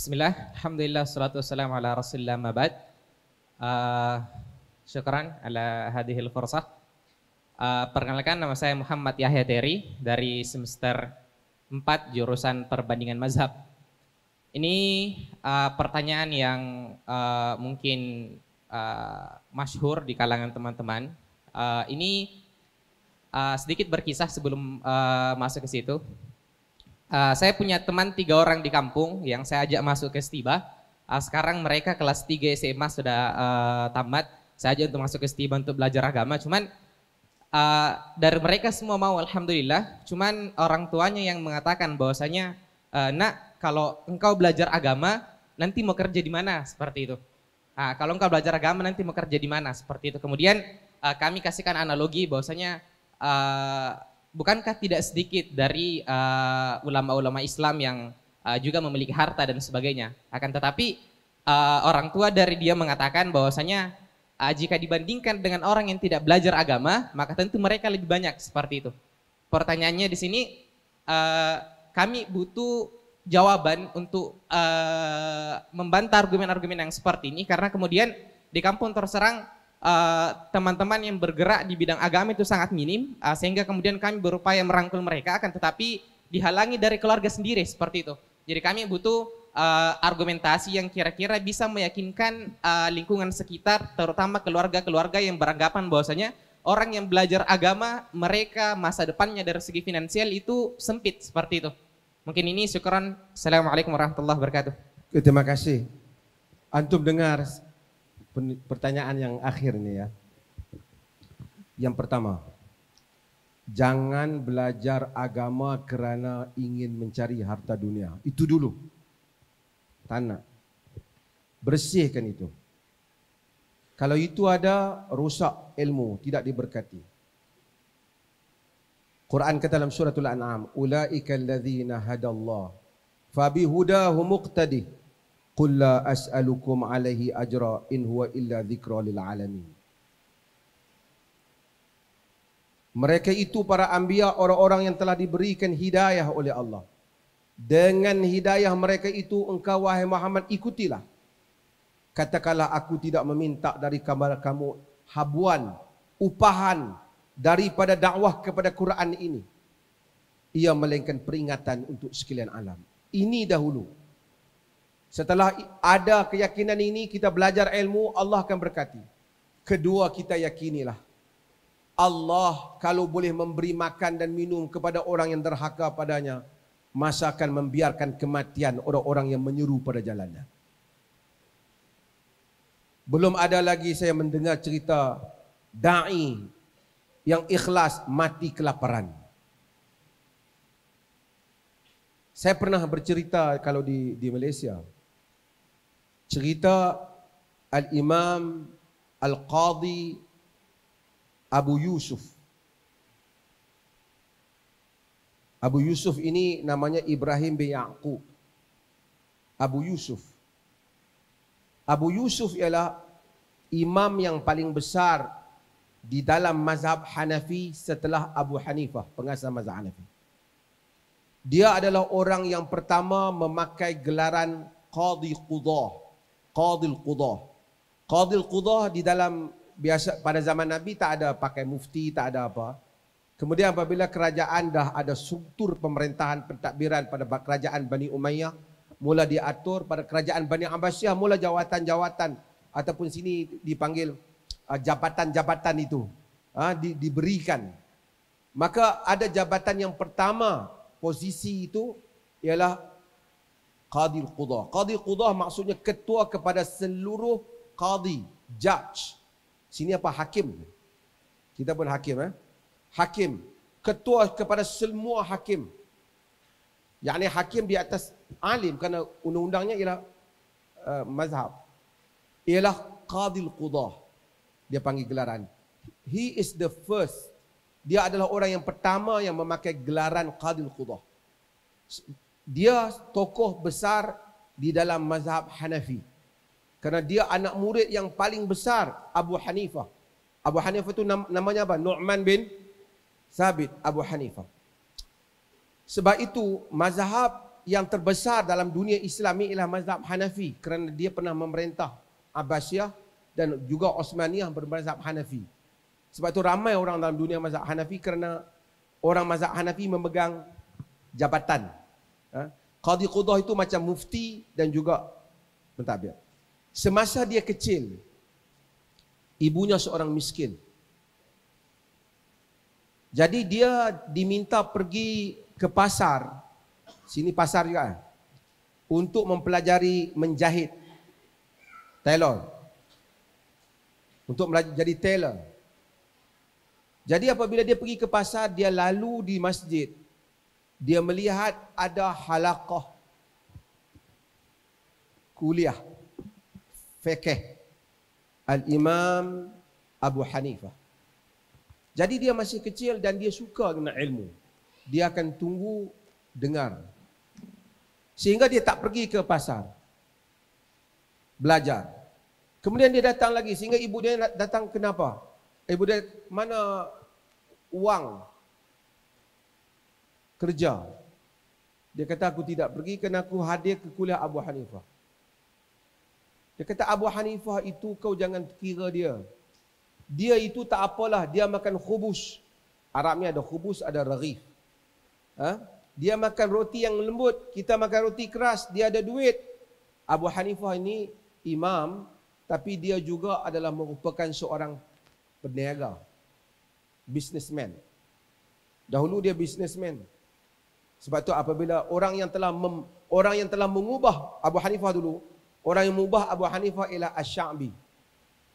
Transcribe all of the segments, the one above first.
Bismillah, alhamdulillah, salatu wassalamu ala rasulillah ma ba'd. Syukran ala hadhil fursah. Perkenalkan, nama saya Muhammad Yahya Terry dari semester 4 jurusan perbandingan mazhab. Ini pertanyaan yang mungkin masyhur di kalangan teman-teman. Ini sedikit berkisah sebelum masuk ke situ. Saya punya teman 3 orang di kampung yang saya ajak masuk ke Stiba. Sekarang mereka kelas 3 SMA sudah tamat. Saya ajak untuk masuk ke Stiba untuk belajar agama. Cuman dari mereka semua mau, alhamdulillah. Cuman orang tuanya yang mengatakan bahwasanya, nak, kalau engkau belajar agama nanti mau kerja di mana, seperti itu. Kalau engkau belajar agama nanti mau kerja di mana, seperti itu. Kemudian kami kasihkan analogi bahwasanya bukankah tidak sedikit dari ulama-ulama Islam yang juga memiliki harta dan sebagainya. Akan tetapi orang tua dari dia mengatakan bahwasanya jika dibandingkan dengan orang yang tidak belajar agama, maka tentu mereka lebih banyak, seperti itu. Pertanyaannya di sini, kami butuh jawaban untuk membantah argumen-argumen yang seperti ini, karena kemudian di kampung terserang teman-teman yang bergerak di bidang agama itu sangat minim, sehingga kemudian kami berupaya merangkul mereka, akan tetapi dihalangi dari keluarga sendiri, seperti itu. Jadi kami butuh argumentasi yang kira-kira bisa meyakinkan lingkungan sekitar, terutama keluarga-keluarga yang beranggapan bahwasanya orang yang belajar agama, mereka masa depannya dari segi finansial itu sempit, seperti itu. Mungkin ini, syukran. Assalamualaikum warahmatullahi wabarakatuh. Terima kasih. Antum dengar pertanyaan yang akhir nih ya. Yang pertama, jangan belajar agama kerana ingin mencari harta dunia. Itu dulu. Tanah. Bersihkan itu. Kalau itu ada, rusak ilmu, tidak diberkati. Quran kata dalam suratul An'am, ulaika alladzina hadallah fabihudahu muqtadih. Qul la as'alukum alaihi ajra in huwa illa dzikra lil alamin. Mereka itu para anbiya, orang-orang yang telah diberikan hidayah oleh Allah. Dengan hidayah mereka itu engkau wahai Muhammad ikutilah. Katakanlah aku tidak meminta dari kamu habuan, upahan daripada dakwah kepada Quran ini. Ia melainkan peringatan untuk sekalian alam. Ini dahulu. Setelah ada keyakinan ini, kita belajar ilmu, Allah akan berkati. Kedua, kita yakinilah Allah kalau boleh memberi makan dan minum kepada orang yang derhaka padanya, masa akan membiarkan kematian orang-orang yang menyeru pada jalannya. Belum ada lagi saya mendengar cerita da'i yang ikhlas mati kelaparan. Saya pernah bercerita kalau di Malaysia. Cerita Al-Imam Al-Qadhi Abu Yusuf. Abu Yusuf ini namanya Ibrahim bin Ya'qub. Abu Yusuf. Abu Yusuf ialah imam yang paling besar di dalam mazhab Hanafi setelah Abu Hanifah, pengasas mazhab Hanafi. Dia adalah orang yang pertama memakai gelaran Qadhi Qudah. Qadhil Qudah. Qadhil Qudah di dalam biasa pada zaman Nabi tak ada pakai mufti, tak ada apa. Kemudian apabila kerajaan dah ada struktur pemerintahan pentadbiran pada kerajaan Bani Umayyah, mula diatur pada kerajaan Bani Abbasiyah, mula jawatan-jawatan ataupun sini dipanggil jabatan-jabatan itu diberikan. Maka ada jabatan yang pertama, posisi itu ialah Qadhil Qudah. Qadhil Qudah maksudnya ketua kepada seluruh qadhi, judge. Sini apa? Hakim. Kita pun hakim. Hakim. Ketua kepada semua hakim. Yakni hakim di atas alim, kerana undang-undangnya ialah mazhab. Ialah Qadhil Qudah. Dia panggil gelaran. He is the first. Dia adalah orang yang pertama yang memakai gelaran Qadhil Qudah. Dia tokoh besar di dalam mazhab Hanafi. Kerana dia anak murid yang paling besar Abu Hanifah. Abu Hanifah itu namanya apa? Nu'man bin Sabit Abu Hanifah. Sebab itu mazhab yang terbesar dalam dunia Islam ini ialah mazhab Hanafi kerana dia pernah memerintah Abbasiyah dan juga Osmaniyah bermazhab Hanafi. Sebab tu ramai orang dalam dunia mazhab Hanafi kerana orang mazhab Hanafi memegang jabatan. Qadhi Qudah itu macam mufti dan juga mentadbir. Semasa dia kecil, ibunya seorang miskin. Jadi dia diminta pergi ke pasar, sini pasar juga, untuk mempelajari menjahit tailor. Untuk jadi tailor. Jadi apabila dia pergi ke pasar, dia lalu di masjid. Dia melihat ada halaqah kuliah fiqh Al-Imam Abu Hanifah. Jadi dia masih kecil dan dia suka dengan ilmu. Dia akan tunggu dengar. Sehingga dia tak pergi ke pasar belajar. Kemudian dia datang lagi sehingga ibu dia datang, kenapa? Ibu dia, mana wang kerja? Dia kata, aku tidak pergi kerana aku hadir ke kuliah Abu Hanifah. Dia kata, Abu Hanifah itu kau jangan kira dia. Dia itu tak apalah, dia makan khubus. Arabnya ada khubus, ada raghif. Dia makan roti yang lembut, kita makan roti keras, dia ada duit. Abu Hanifah ini imam, tapi dia juga adalah merupakan seorang peniaga, businessman. Dahulu dia businessman. Sebab tu apabila orang yang telah mengubah Abu Hanifah dulu, orang yang mengubah Abu Hanifah ialah Asy-Sya'bi.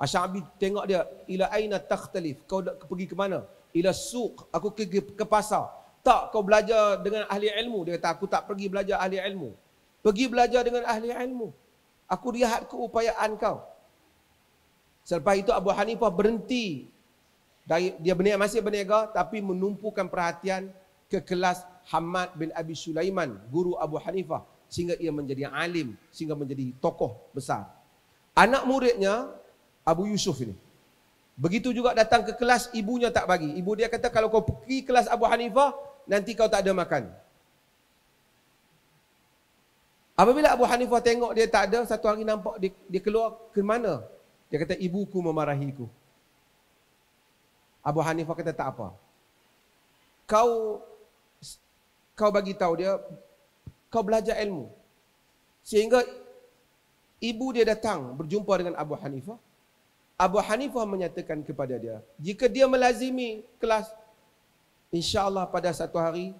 Asy-Sya'bi tengok dia, ila aina takhtalif? Kau pergi ke mana? Ila suq, aku ke pasar. Tak, kau belajar dengan ahli ilmu. Dia kata, aku tak pergi belajar ahli ilmu. Pergi belajar dengan ahli ilmu. Aku lihat keupayaan kau. Selepas itu Abu Hanifah berhenti. Dia masih berniaga, tapi menumpukan perhatian ke kelas Hamad bin Abi Sulaiman, guru Abu Hanifah, sehingga ia menjadi alim, sehingga menjadi tokoh besar. Anak muridnya Abu Yusuf ini, begitu juga datang ke kelas, ibunya tak bagi. Ibu dia kata, kalau kau pergi kelas Abu Hanifah, nanti kau tak ada makan. Apabila Abu Hanifah tengok dia tak ada, satu hari nampak dia keluar ke mana? Dia kata, ibuku memarahiku. Abu Hanifah kata, tak apa. Kau bagi tahu dia, kau belajar ilmu. Sehingga ibu dia datang berjumpa dengan Abu Hanifah. Abu Hanifah menyatakan kepada dia, jika dia melazimi kelas, insya-Allah pada satu hari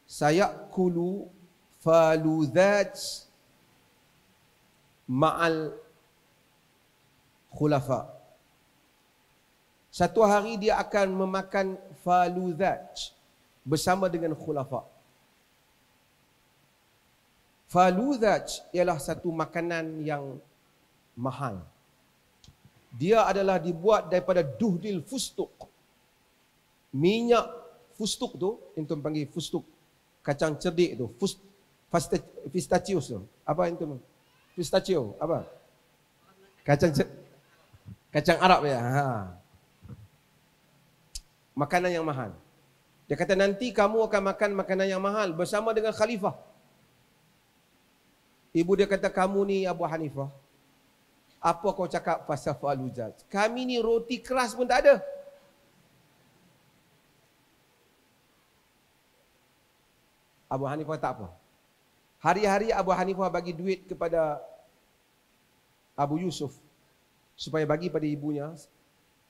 sayakulu faludhat ma'al khulafa. Satu hari dia akan memakan faludhat bersama dengan khulafa. Faludhat ialah satu makanan yang mahal. Dia adalah dibuat daripada duhdil fustuk. Minyak fustuk tu, entum panggil fustuk, kacang cerdik tu, pistachios tu. Apa entum? Pistachio, apa? Kacang Arab ya. Makanan yang mahal. Dia kata, nanti kamu akan makan makanan yang mahal bersama dengan khalifah. Ibu dia kata, kamu ni Abu Hanifah, apa kau cakap pasal faluzat? Kami ni roti keras pun tak ada. Abu Hanifah tak apa. Hari-hari Abu Hanifah bagi duit kepada Abu Yusuf supaya bagi pada ibunya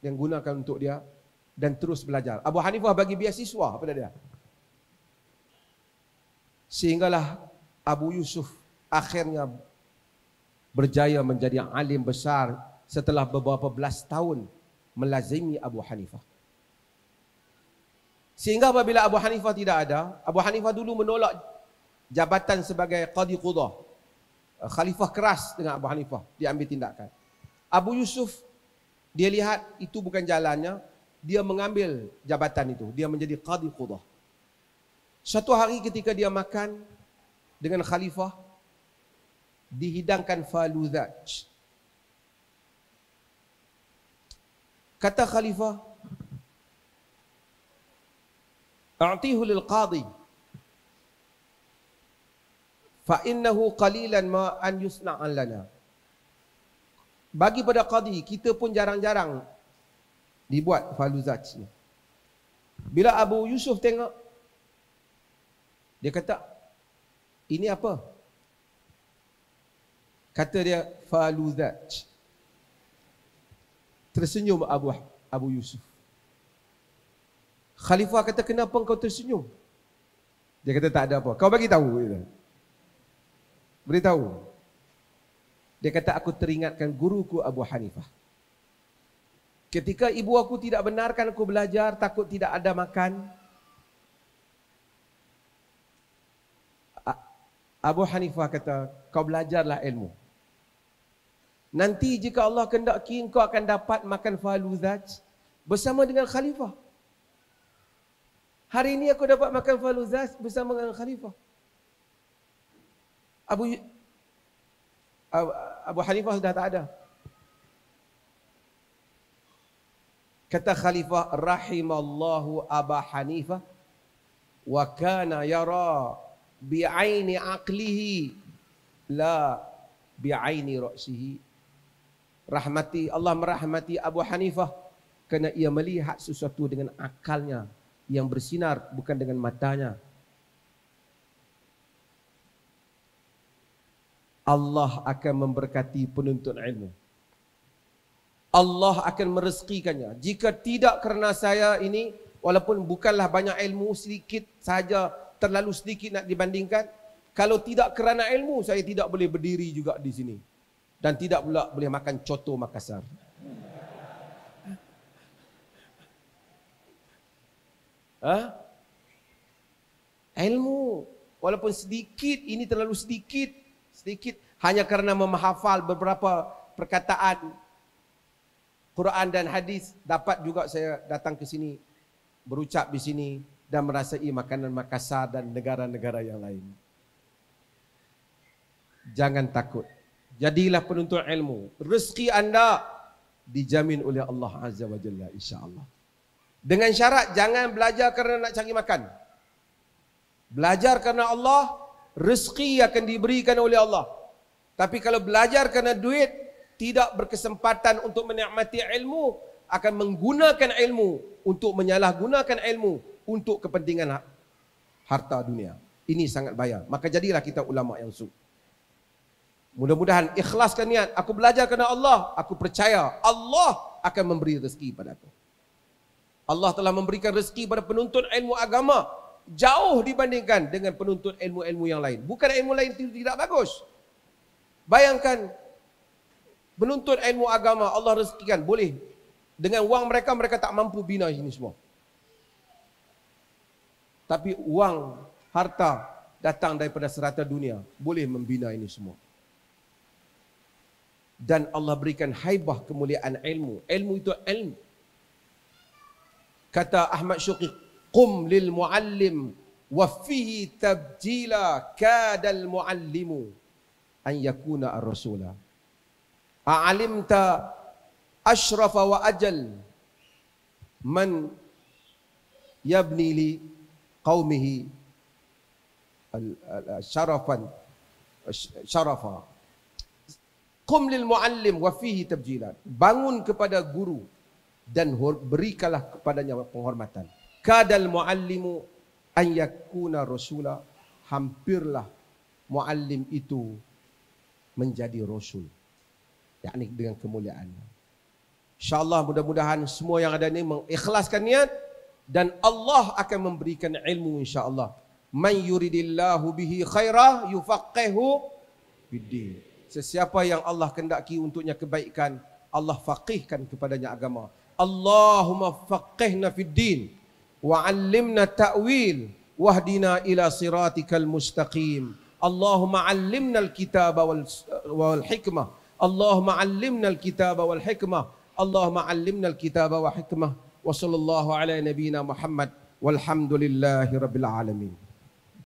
yang gunakan untuk dia dan terus belajar. Abu Hanifah bagi beasiswa kepada dia. Sehinggalah Abu Yusuf akhirnya berjaya menjadi alim besar setelah beberapa belas tahun melazimi Abu Hanifah. Sehingga apabila Abu Hanifah tidak ada, Abu Hanifah dulu menolak jabatan sebagai Qadhi Qudah. Khalifah keras dengan Abu Hanifah, dia ambil tindakan. Abu Yusuf, dia lihat itu bukan jalannya, dia mengambil jabatan itu, dia menjadi Qadhi Qudah. Satu hari ketika dia makan dengan khalifah, dihidangkan faludhat. Kata khalifah, a'tihu lil qadhi. fa innahu qalilan ma an yusna'an lana. Bagi pada qadi, kita pun jarang-jarang dibuat faluzaj ni. Bila Abu Yusuf tengok, dia kata, ini apa? Kata dia, faluzaj. Tersenyum Abu Yusuf. Khalifah kata, kenapa kau tersenyum? Dia kata, tak ada apa. Kau bagi tahu. Beritahu. Dia kata, aku teringatkan guruku Abu Hanifah. Ketika ibu aku tidak benarkan aku belajar, takut tidak ada makan. Abu Hanifah kata, kau belajarlah ilmu. Nanti jika Allah kehendaki, engkau akan dapat makan faluzaj bersama dengan khalifah. Hari ini aku dapat makan faluzaj bersama dengan khalifah. Abu Hanifah sudah tak ada. Kata khalifah, rahimallahu Aba Hanifah wa kana yara bi'aini aqlihi la bi'aini ra'sihi. Allah merahmati Abu Hanifah kerana ia melihat sesuatu dengan akalnya yang bersinar, bukan dengan matanya. Allah akan memberkati penuntut ilmu. Allah akan merezekikannya. Jika tidak kerana saya ini, walaupun bukanlah banyak ilmu, sedikit saja, terlalu sedikit nak dibandingkan. Kalau tidak kerana ilmu, saya tidak boleh berdiri juga di sini. Dan tidak pula boleh makan coto Makassar. Ilmu, walaupun sedikit, ini terlalu sedikit. Hanya kerana menghafal beberapa perkataan Quran dan hadis, dapat juga saya datang ke sini, berucap di sini dan merasai makanan Makassar dan negara-negara yang lain. Jangan takut. Jadilah penuntut ilmu. Rezeki anda dijamin oleh Allah Azza wa Jalla, insya-Allah. Dengan syarat jangan belajar kerana nak cari makan. Belajar kerana Allah, rezeki akan diberikan oleh Allah. Tapi kalau belajar kerana duit, tidak berkesempatan untuk menikmati ilmu, akan menggunakan ilmu untuk menyalahgunakan ilmu untuk kepentingan harta dunia. Ini sangat bahaya. Maka jadilah kita ulama yang suk. Mudah-mudahan ikhlaskan niat. Aku belajar kerana Allah. Aku percaya Allah akan memberi rezeki pada aku. Allah telah memberikan rezeki pada penuntut ilmu agama jauh dibandingkan dengan penuntut ilmu-ilmu yang lain. Bukan ilmu lain itu tidak bagus. Bayangkan, penuntut ilmu agama Allah rezekikan, boleh. Dengan wang mereka, mereka tak mampu bina ini semua. Tapi wang, harta datang daripada serata dunia, boleh membina ini semua. Dan Allah berikan haibah kemuliaan ilmu. Ilmu itu ilmu. Kata Ahmad Syuqi, qum lil muallim wa fihi tabjila kadal muallimu an yakuna ar-rasula. A'alimta ashrafa wa ajal man yabni li qaumihi syarafa. Qum lil muallim wa fihi tabjilan. Bangun kepada guru dan berikanlah kepadanya penghormatan. Kadal muallimu an yakuna rasula. Hampirlah muallim itu menjadi rasul, yakni dengan kemuliaan. InsyaAllah mudah-mudahan semua yang ada ini mengikhlaskan niat dan Allah akan memberikan ilmu insyaAllah. Man yuridillahu bihi khairah yufaqihu fiddin. Sesiapa yang Allah kehendaki untuknya kebaikan, Allah faqihkan kepadanya agama. Allahumma faqihna fiddin wa 'allimna ta'wil wahdina ila siratikal mustaqim. Allahumma 'allimna al-kitaba wal hikmah. Allahumma 'allimna al-kitaba wal hikmah. Allahumma 'allimna al-kitaba wa hikmah. Wa sallallahu ala nabiyyina Muhammad walhamdulillahi rabbil alamin.